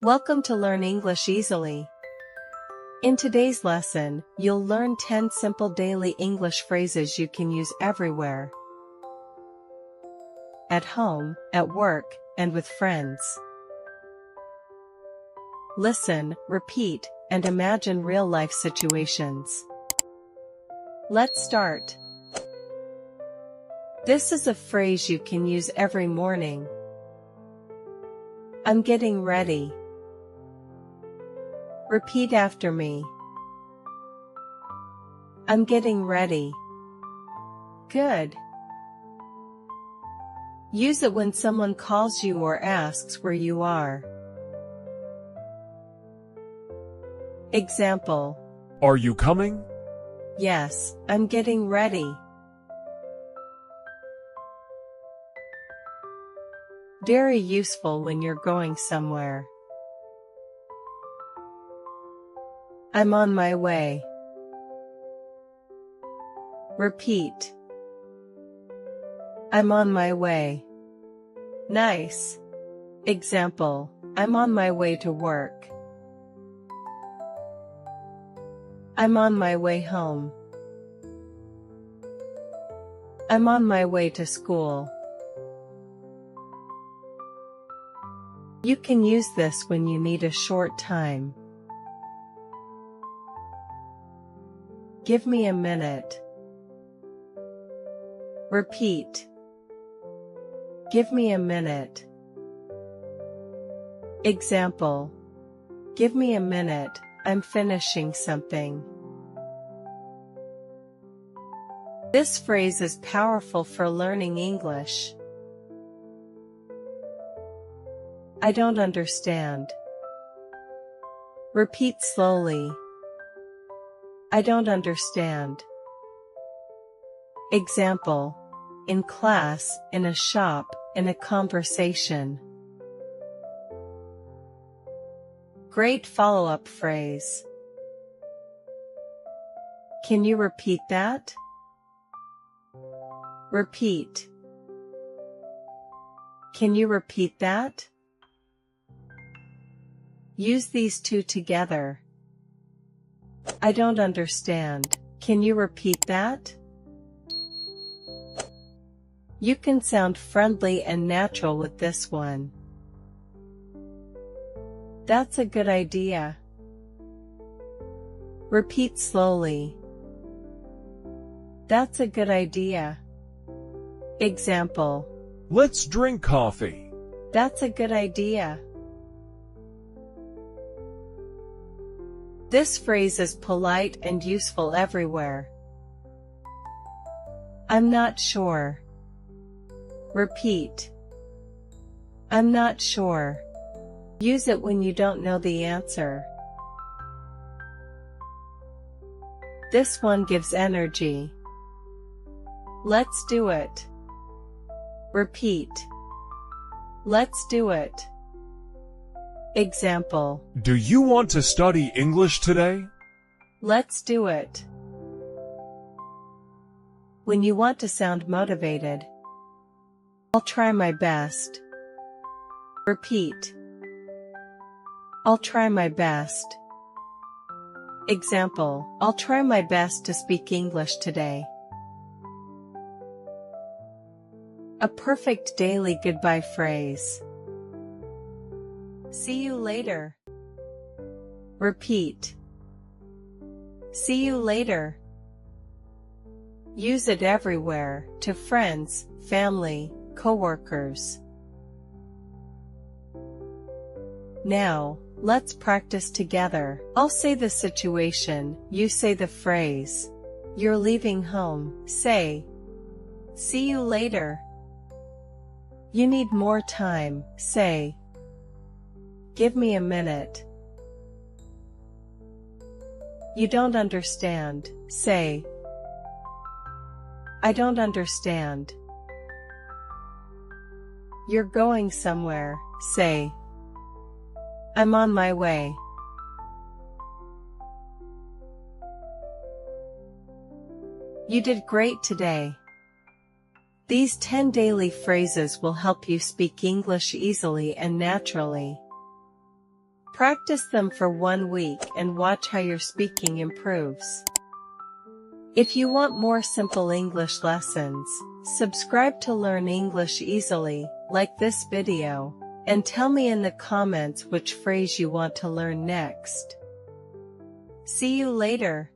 Welcome to Learn English Easily. In today's lesson, you'll learn 10 simple daily English phrases you can use everywhere. At home, at work, and with friends. Listen, repeat, and imagine real-life situations. Let's start. This is a phrase you can use every morning. I'm getting ready. Repeat after me. I'm getting ready. Good. Use it when someone calls you or asks where you are. Example. Are you coming? Yes, I'm getting ready. Very useful when you're going somewhere. I'm on my way. Repeat. I'm on my way. Nice. Example. I'm on my way to work. I'm on my way home. I'm on my way to school. You can use this when you need a short time. Give me a minute. Repeat. Give me a minute. Example. Give me a minute, I'm finishing something. This phrase is powerful for learning English. I don't understand. Repeat slowly. I don't understand. Example. In class, in a shop, in a conversation. Great follow-up phrase. Can you repeat that? Repeat. Can you repeat that? Use these two together. I don't understand. Can you repeat that? You can sound friendly and natural with this one. That's a good idea. Repeat slowly. That's a good idea. Example. Let's drink coffee. That's a good idea. This phrase is polite and useful everywhere. I'm not sure. Repeat. I'm not sure. Use it when you don't know the answer. This one gives energy. Let's do it. Repeat. Let's do it. Example. Do you want to study English today? Let's do it. When you want to sound motivated. I'll try my best. Repeat. I'll try my best. Example. I'll try my best to speak English today. A perfect daily goodbye phrase. See you later. Repeat. See you later. Use it everywhere, to friends, family, coworkers. Now, let's practice together. I'll say the situation, you say the phrase. You're leaving home, say. See you later. You need more time, say. Give me a minute. You don't understand, say. I don't understand. You're going somewhere, say. I'm on my way. You did great today. These 10 daily phrases will help you speak English easily and naturally. Practice them for 1 week and watch how your speaking improves. If you want more simple English lessons, subscribe to learn English easily, like this video, and tell me in the comments which phrase you want to learn next. See you later.